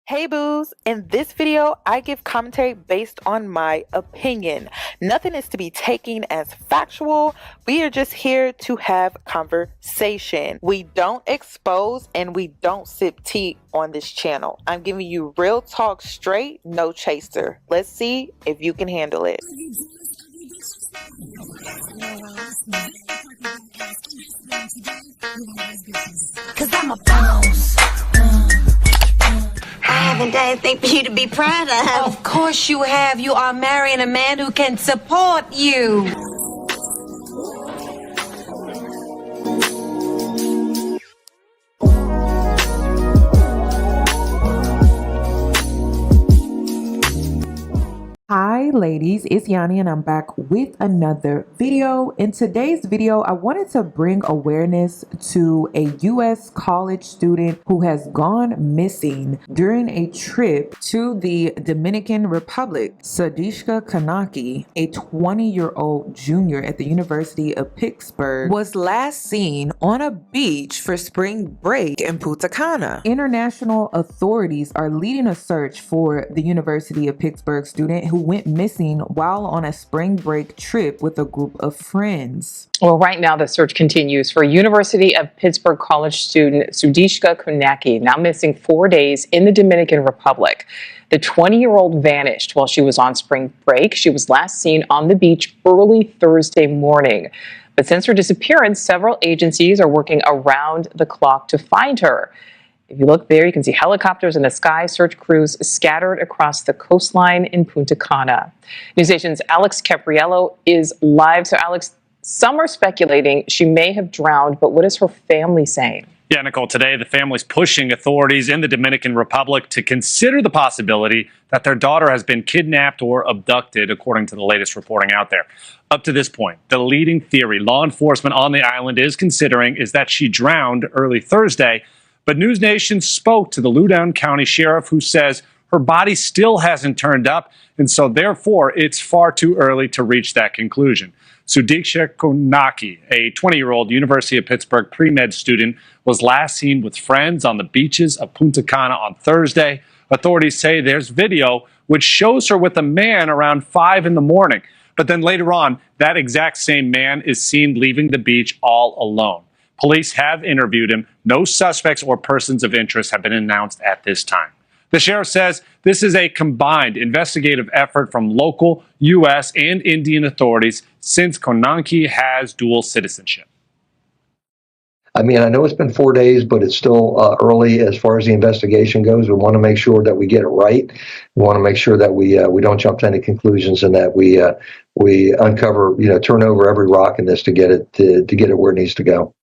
Hey boos, in this video, I give commentary based on my opinion. Nothing is to be taken as factual. We are just here to have conversation. We don't expose and we don't sip tea on this channel. I'm giving you real talk straight, no chaser. Let's see if you can handle it. Cause I'm a boss. I haven't done anything for you to be proud of. Of course you have. You are marrying a man who can support you. Hi ladies, it's Yoni and I'm back with another video. In today's video, I wanted to bring awareness to a U.S. college student who has gone missing during a trip to the Dominican Republic. Sadishka Kanaki, a 20-year-old junior at the University of Pittsburgh, was last seen on a beach for spring break in Punta Cana. International authorities are leading a search for the University of Pittsburgh student who went missing while on a spring break trip with a group of friends. Well, right now the search continues for University of Pittsburgh college student Sadishka Kanaki, now missing 4 days in the Dominican Republic. The 20-year-old vanished while she was on spring break. She was last seen on the beach early Thursday morning. But since her disappearance, several agencies are working around the clock to find her. If you look there, you can see helicopters in the sky, search crews scattered across the coastline in Punta Cana. NewsNation's Alex Capriello is live. So, Alex, some are speculating she may have drowned, but what is her family saying? Yeah, Nicole, today the family's pushing authorities in the Dominican Republic to consider the possibility that their daughter has been kidnapped or abducted, according to the latest reporting out there. Up to this point, the leading theory law enforcement on the island is considering is that she drowned early Thursday. But NewsNation spoke to the Loudoun County Sheriff, who says her body still hasn't turned up, and so therefore it's far too early to reach that conclusion. Sadishka Kanaki, a 20-year-old University of Pittsburgh pre-med student, was last seen with friends on the beaches of Punta Cana on Thursday. Authorities say there's video which shows her with a man around 5 in the morning. But then later on, that exact same man is seen leaving the beach all alone. Police have interviewed him. No suspects or persons of interest have been announced at this time. The sheriff says this is a combined investigative effort from local, U.S., and Indian authorities since Kanaki has dual citizenship. I mean, I know it's been 4 days, but it's still early as far as the investigation goes. We want to make sure that we get it right. We want to make sure that we don't jump to any conclusions and that we uncover, turn over every rock in this to get it where it needs to go.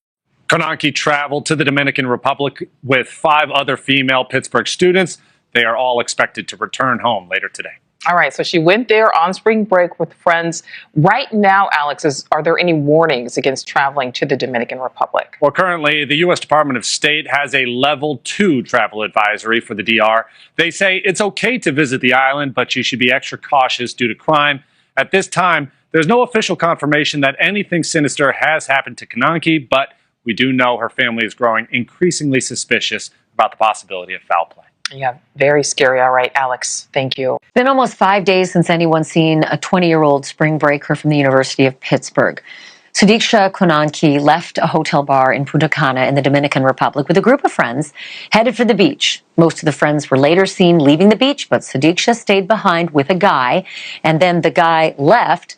Kanaki traveled to the Dominican Republic with 5 other female Pittsburgh students. They are all expected to return home later today. All right, so she went there on spring break with friends. Right now, Alex, are there any warnings against traveling to the Dominican Republic? Well, currently, the U.S. Department of State has a level 2 travel advisory for the DR. They say it's okay to visit the island, but you should be extra cautious due to crime. At this time, there's no official confirmation that anything sinister has happened to Kanaki, but we do know her family is growing increasingly suspicious about the possibility of foul play. Yeah, very scary. All right, Alex, thank you. It's been almost 5 days since anyone's seen a 20-year-old spring breaker from the University of Pittsburgh. Sadishka Kanaki left a hotel bar in Punta Cana in the Dominican Republic with a group of friends headed for the beach. Most of the friends were later seen leaving the beach, but Sadishka stayed behind with a guy, and then the guy left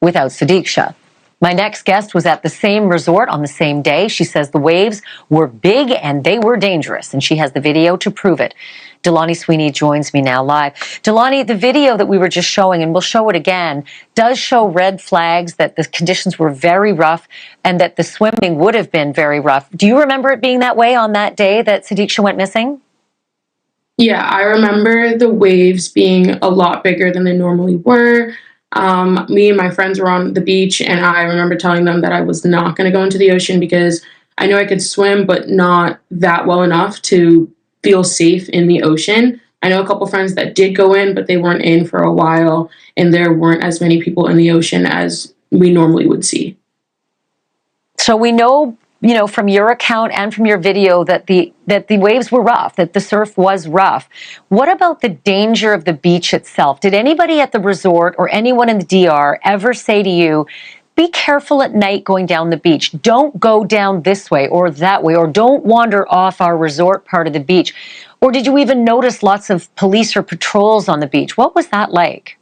without Sadishka. My next guest was at the same resort on the same day. She says the waves were big and they were dangerous, and she has the video to prove it. Delani Sweeney joins me now live. Delani, the video that we were just showing, and we'll show it again, does show red flags that the conditions were very rough and that the swimming would have been very rough. Do you remember it being that way on that day that Sadishka went missing? Yeah, I remember the waves being a lot bigger than they normally were. Me and my friends were on the beach, and I remember telling them that I was not going to go into the ocean because I knew I could swim, but not that well enough to feel safe in the ocean. I know a couple friends that did go in, but they weren't in for a while, and there weren't as many people in the ocean as we normally would see. So we know from your account and from your video that the waves were rough, that the surf was rough. What about the danger of the beach itself? Did anybody at the resort or anyone in the DR ever say to you, be careful at night going down the beach. Don't go down this way or that way, or don't wander off our resort part of the beach? Or did you even notice lots of police or patrols on the beach? What was that like?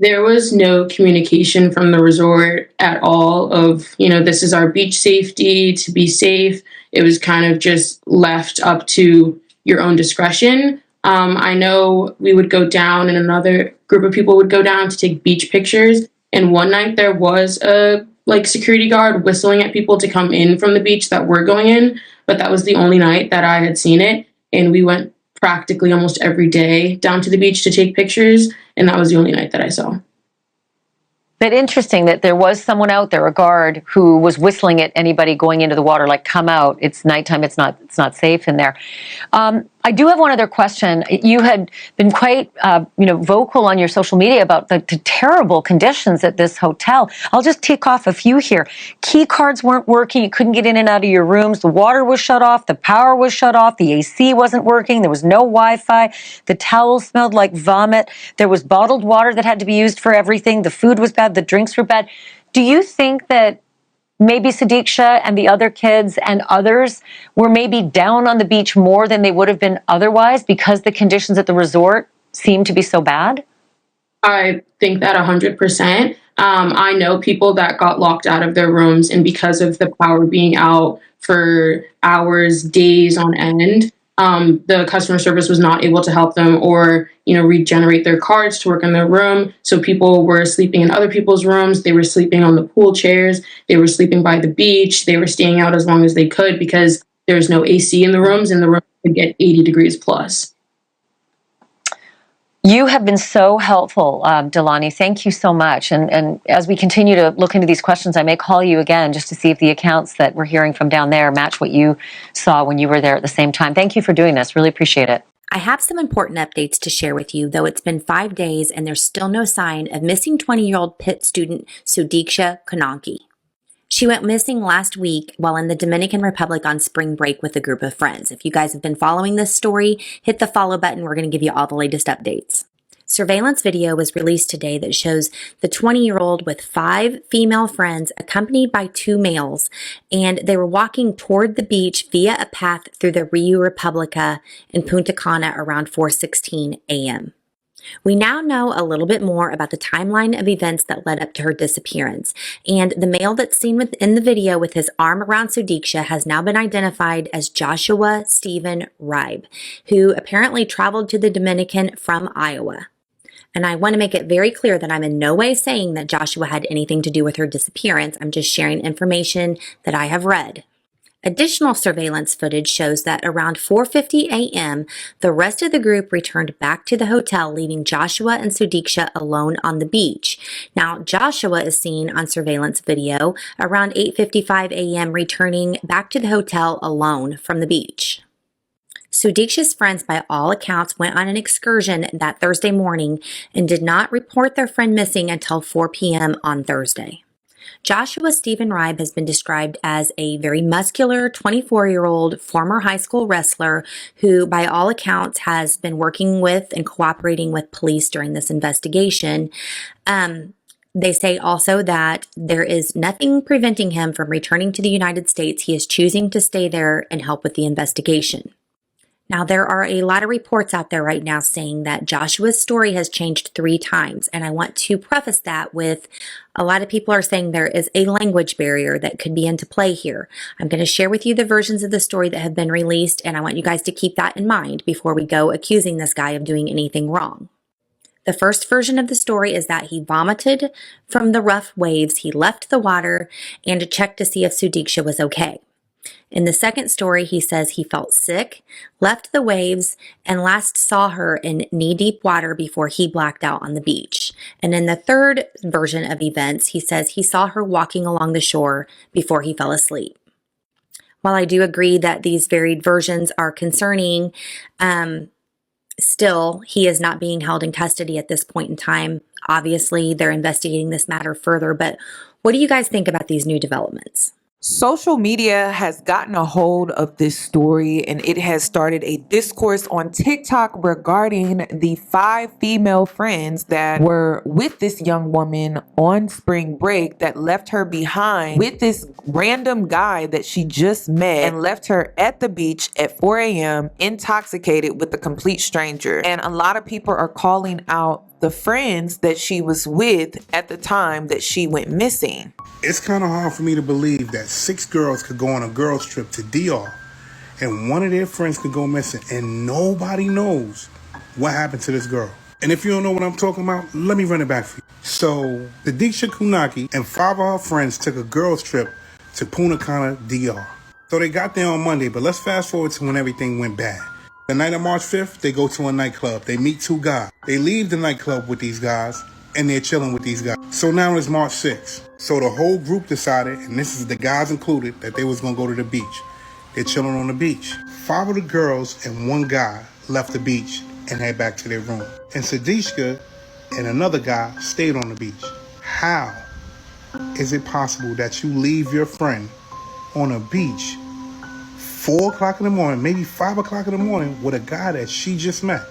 There was no communication from the resort at all of, this is our beach safety to be safe. It was kind of just left up to your own discretion. I know we would go down and another group of people would go down to take beach pictures. And one night there was a security guard whistling at people to come in from the beach that were going in. But that was the only night that I had seen it. And we went practically almost every day down to the beach to take pictures. And that was the only night that I saw. But interesting that there was someone out there, a guard, who was whistling at anybody going into the water, like, come out, it's nighttime, it's not safe in there. I do have one other question. You had been quite, vocal on your social media about the terrible conditions at this hotel. I'll just tick off a few here. Key cards weren't working. You couldn't get in and out of your rooms. The water was shut off. The power was shut off. The AC wasn't working. There was no Wi-Fi. The towels smelled like vomit. There was bottled water that had to be used for everything. The food was bad. The drinks were bad. Do you think that maybe Sadiksha and the other kids and others were maybe down on the beach more than they would have been otherwise because the conditions at the resort seemed to be so bad? I think that 100%. I know people that got locked out of their rooms, and because of the power being out for hours, days on end, the customer service was not able to help them or, regenerate their cards to work in their room. So people were sleeping in other people's rooms. They were sleeping on the pool chairs. They were sleeping by the beach. They were staying out as long as they could because there's no AC in the rooms, and the room could get 80 degrees plus. You have been so helpful, Delani. Thank you so much. And as we continue to look into these questions, I may call you again just to see if the accounts that we're hearing from down there match what you saw when you were there at the same time. Thank you for doing this. Really appreciate it. I have some important updates to share with you, though it's been 5 days and there's still no sign of missing 20-year-old Pitt student Sadiksha Konanki. She went missing last week while in the Dominican Republic on spring break with a group of friends. If you guys have been following this story, hit the follow button. We're going to give you all the latest updates. Surveillance video was released today that shows the 20-year-old with 5 female friends accompanied by 2 males, and they were walking toward the beach via a path through the Rio Republica in Punta Cana around 4:16 a.m. We now know a little bit more about the timeline of events that led up to her disappearance, and the male that's seen within the video with his arm around Sadiksha has now been identified as Joshua Stephen Ribe, who apparently traveled to the Dominican from Iowa. And I want to make it very clear that I'm in no way saying that Joshua had anything to do with her disappearance. I'm just sharing information that I have read. Additional surveillance footage shows that around 4:50 a.m., the rest of the group returned back to the hotel, leaving Joshua and Sadiksha alone on the beach. Now, Joshua is seen on surveillance video around 8:55 a.m. returning back to the hotel alone from the beach. Sadiksha's friends, by all accounts, went on an excursion that Thursday morning and did not report their friend missing until 4 p.m. on Thursday. Joshua Stephen Ribe has been described as a very muscular 24-year-old former high school wrestler who, by all accounts, has been working with and cooperating with police during this investigation. They say also that there is nothing preventing him from returning to the United States. He is choosing to stay there and help with the investigation. Now, there are a lot of reports out there right now saying that Joshua's story has changed 3 times, and I want to preface that with a lot of people are saying there is a language barrier that could be into play here. I'm going to share with you the versions of the story that have been released, and I want you guys to keep that in mind before we go accusing this guy of doing anything wrong. The first version of the story is that he vomited from the rough waves, he left the water, and checked to see if Sadiksha was okay. In the second story, he says he felt sick, left the waves, and last saw her in knee-deep water before he blacked out on the beach. And in the third version of events, he says he saw her walking along the shore before he fell asleep. While I do agree that these varied versions are concerning, still, he is not being held in custody at this point in time. Obviously, they're investigating this matter further, but what do you guys think about these new developments? Social media has gotten a hold of this story and it has started a discourse on TikTok regarding the 5 female friends that were with this young woman on spring break that left her behind with this random guy that she just met and left her at the beach at 4 a.m. intoxicated with a complete stranger. And a lot of people are calling out the friends that she was with at the time that she went missing. It's kind of hard for me to believe that 6 girls could go on a girls trip to DR and one of their friends could go missing and nobody knows what happened to this girl. And if you don't know what I'm talking about, let me run it back for you. So, the Diksha Kunaki and 5 of her friends took a girls trip to Punta Cana, DR. So they got there on Monday, but let's fast forward to when everything went bad. The night of March 5th, they go to a nightclub. They meet 2 guys. They leave the nightclub with these guys and they're chilling with these guys. So now it's March 6th. So the whole group decided, and this is the guys included, that they was gonna go to the beach. They're chilling on the beach. 5 of the girls and 1 guy left the beach and head back to their room. And Sadishka and another guy stayed on the beach. How is it possible that you leave your friend on a beach 4 o'clock in the morning, maybe 5 o'clock in the morning with a guy that she just met?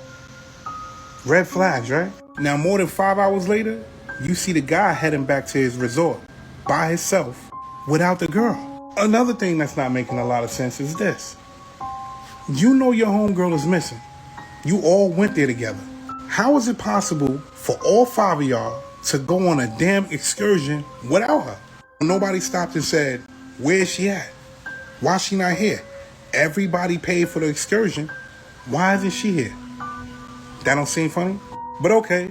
Red flags, right? Now, more than 5 hours later, you see the guy heading back to his resort by himself without the girl. Another thing that's not making a lot of sense is this. You know your homegirl is missing. You all went there together. How is it possible for all 5 of y'all to go on a damn excursion without her? Nobody stopped and said, where is she at? Why is she not here? Everybody paid for the excursion. Why isn't she here? That don't seem funny? But okay,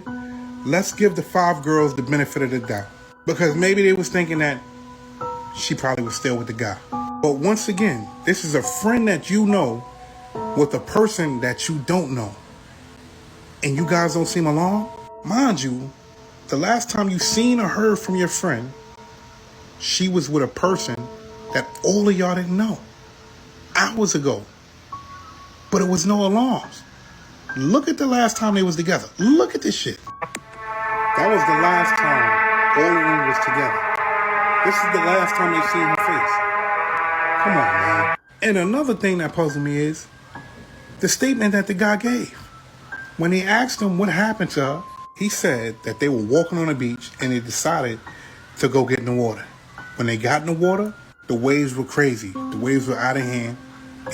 let's give the 5 girls the benefit of the doubt. Because maybe they was thinking that she probably was still with the guy. But once again, this is a friend that you know with a person that you don't know. And you guys don't seem alarmed? Mind you, the last time you seen or heard from your friend, she was with a person that all of y'all didn't know. Hours ago. But it was no alarms. Look at the last time they was together. Look at this shit. That was the last time all of them was together. This is the last time they seen her face. Come on, man. And another thing that puzzled me is the statement that the guy gave. When they asked him what happened to her, he said that they were walking on the beach and they decided to go get in the water. When they got in the water, the waves were crazy. The waves were out of hand.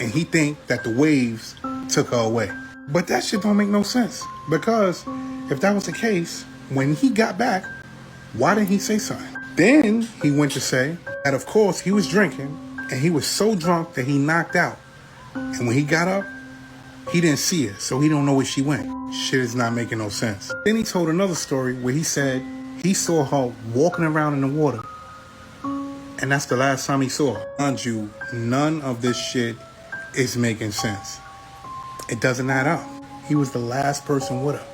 And he think that the waves took her away. But that shit don't make no sense. Because if that was the case, when he got back, why didn't he say something? Then he went to say that of course he was drinking and he was so drunk that he knocked out. And when he got up, he didn't see her, so he don't know where she went. Shit is not making no sense. Then he told another story where he said he saw her walking around in the water. And that's the last time he saw her. Mind you, none of this shit is making sense. It doesn't add up. He was the last person with her.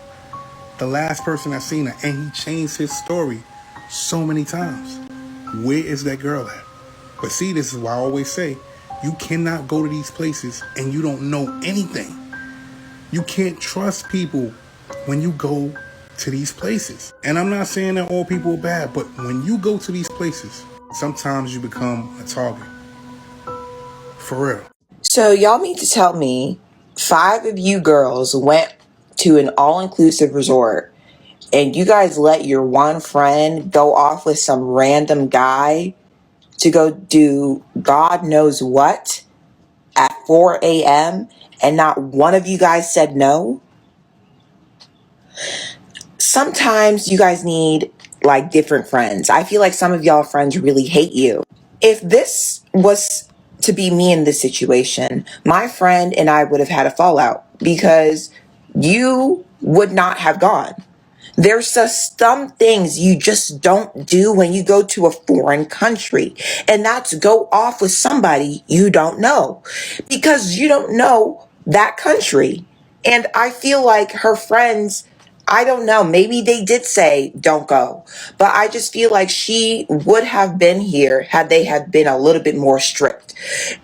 The last person that seen her. And he changed his story so many times. Where is that girl at? But see, this is why I always say, you cannot go to these places and you don't know anything. You can't trust people when you go to these places. And I'm not saying that all people are bad, but when you go to these places, sometimes you become a target. For real. So y'all mean to tell me 5 of you girls went to an all-inclusive resort and you guys let your one friend go off with some random guy to go do God knows what at 4 a.m. and not one of you guys said no? Sometimes you guys need like different friends. I feel like some of y'all friends really hate you. If this was to be me in this situation, my friend and I would have had a fallout because you would not have gone. There's just some things you just don't do when you go to a foreign country, and that's go off with somebody you don't know because you don't know that country. And I feel like her friends, I don't know. Maybe they did say don't go, but I just feel like she would have been here had they had been a little bit more strict.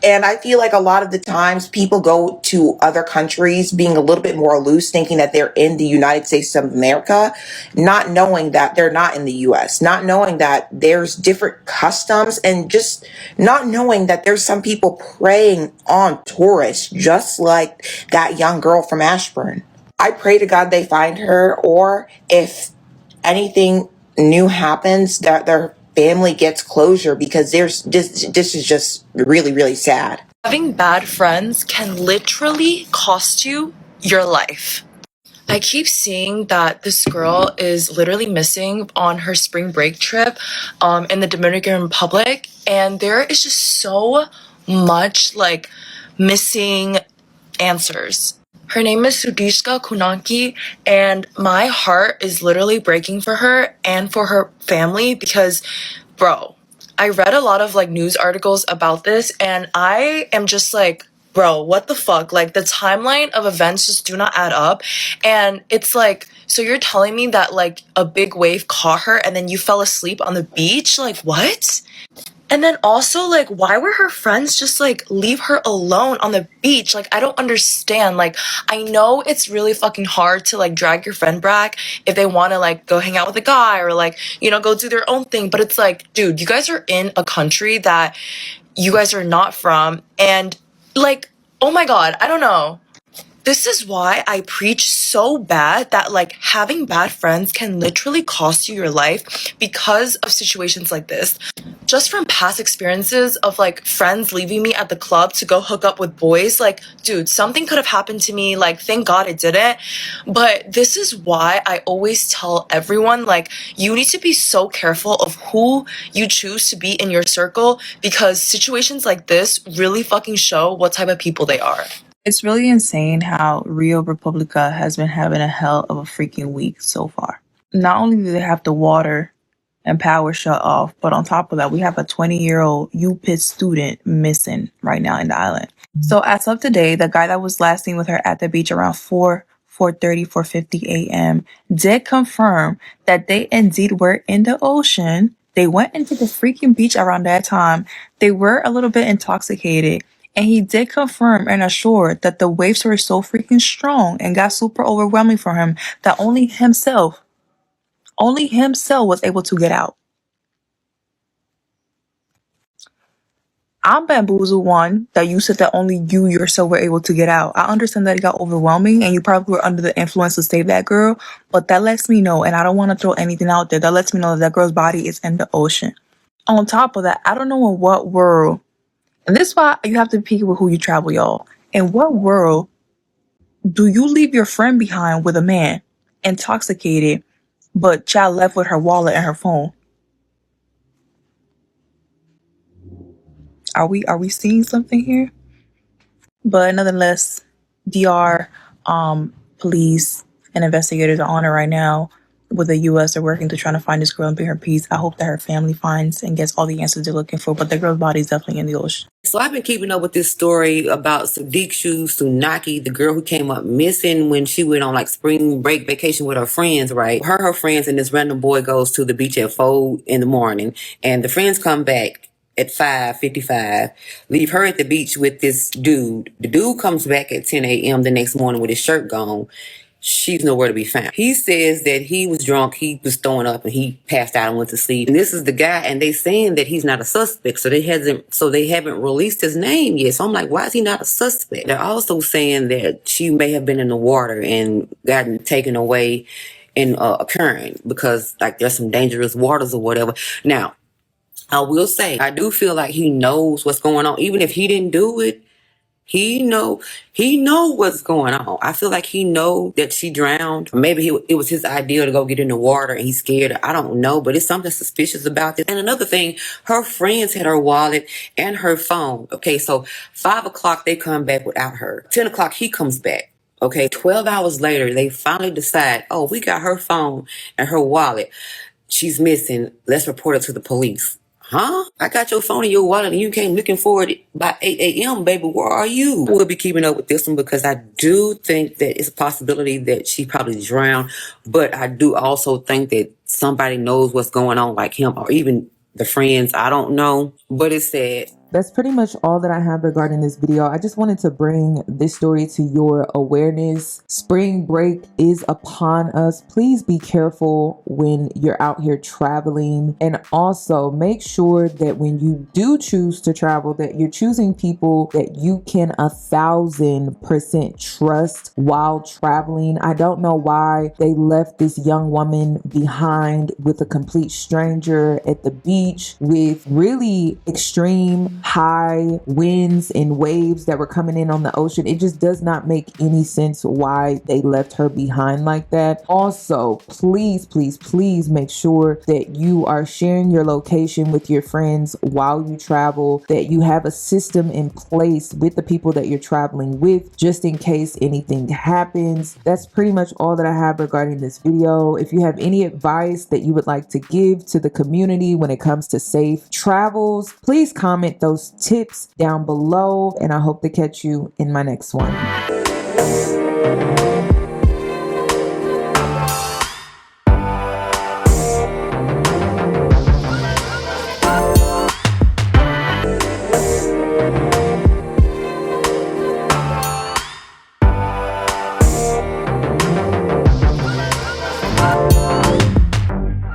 And I feel like a lot of the times people go to other countries being a little bit more loose, thinking that they're in the United States of America, not knowing that they're not in the US, not knowing that there's different customs, and just not knowing that there's some people preying on tourists, just like that young girl from Ashburn. I pray to God they find her, or if anything new happens, that their family gets closure, because this is just really, really sad. Having bad friends can literally cost you your life. I keep seeing that this girl is literally missing on her spring break trip in the Dominican Republic, and there is just so much like missing answers. Her name is Sudishka Kunanki, and my heart is literally breaking for her and for her family because, bro, I read a lot of like news articles about this, and I am just like, bro, what the fuck? Like, the timeline of events just do not add up. And it's like, so you're telling me that like a big wave caught her and then you fell asleep on the beach? Like, what? And then also, like, why were her friends just like leave her alone on the beach? Like, I don't understand. Like, I know it's really fucking hard to like drag your friend back if they want to like go hang out with a guy or like, you know, go do their own thing. But it's like, dude, you guys are in a country that you guys are not from. And like, oh my God, I don't know. This is why I preach so bad that like having bad friends can literally cost you your life because of situations like this. Just from past experiences of like friends leaving me at the club to go hook up with boys, like, dude, something could have happened to me. Like, thank God it didn't. But this is why I always tell everyone, like, you need to be so careful of who you choose to be in your circle, because situations like this really fucking show what type of people they are. It's really insane how Rio Republica has been having a hell of a freaking week so far. Not only do they have the water and power shut off, but on top of that, we have a 20-year-old UPitt student missing right now in the island. So as of today, the guy that was last seen with her at the beach around 4:50 a.m. did confirm that they indeed were in the ocean. They went into the freaking beach around that time. They were a little bit intoxicated. And he did confirm and assure that the waves were so freaking strong and got super overwhelming for him that only himself was able to get out. I'm bamboozled, one, that you said that only you yourself were able to get out. I understand that it got overwhelming and you probably were under the influence to save that girl, but that lets me know, and I don't want to throw anything out there, that lets me know that that girl's body is in the ocean. On top of that, I don't know in what world, and this is why you have to be picky with who you travel, y'all. In what world do you leave your friend behind with a man, intoxicated, but child left with her wallet and her phone? Are we seeing something here? But nonetheless, DR police and investigators are on it right now. With the U.S. are working to try to find this girl and bring her peace. I hope that her family finds and gets all the answers they're looking for. But the girl's body is definitely in the ocean. So I've been keeping up with this story about Sadiksha Sunaki, the girl who came up missing when she went on like spring break vacation with her friends, right? Her friends, and this random boy goes to the beach at 4 in the morning, and the friends come back at 5:55, leave her at the beach with this dude. The dude comes back at 10 a.m. the next morning with his shirt gone. She's nowhere to be found. He says that he was drunk, he was throwing up, and he passed out and went to sleep. And this is the guy, and they saying that he's not a suspect, so they haven't released his name yet. So I'm like, why is he not a suspect? They're also saying that she may have been in the water and gotten taken away in a current, because like there's some dangerous waters or whatever. Now, I will say, I do feel like he knows what's going on. Even if he didn't do it, he know what's going on. I feel like he know that she drowned. Maybe it was his idea to go get in the water and he's scared. I don't know, but it's something suspicious about this. And another thing, her friends had her wallet and her phone. Okay, so 5 o'clock they come back without her. 10 o'clock he comes back. Okay, 12 hours later they finally decide, oh, we got her phone and her wallet. She's missing. Let's report it to the police. huh? I got your phone in your wallet and you came looking for it by 8 a.m., baby. Where are you? We'll be keeping up with this one because I do think that it's a possibility that she probably drowned. But I do also think that somebody knows what's going on, like him or even the friends. I don't know, but it's sad. That's pretty much all that I have regarding this video. I just wanted to bring this story to your awareness. Spring break is upon us. Please be careful when you're out here traveling, and also make sure that when you do choose to travel, that you're choosing people that you can 1,000% trust while traveling. I don't know why they left this young woman behind with a complete stranger at the beach with really extreme high winds and waves that were coming in on the ocean. It just does not make any sense why they left her behind like that. Also, please make sure that you are sharing your location with your friends while you travel, that you have a system in place with the people that you're traveling with just in case anything happens. That's pretty much all that I have regarding this video. If you have any advice that you would like to give to the community when it comes to safe travels, please comment those tips down below, and I hope to catch you in my next one.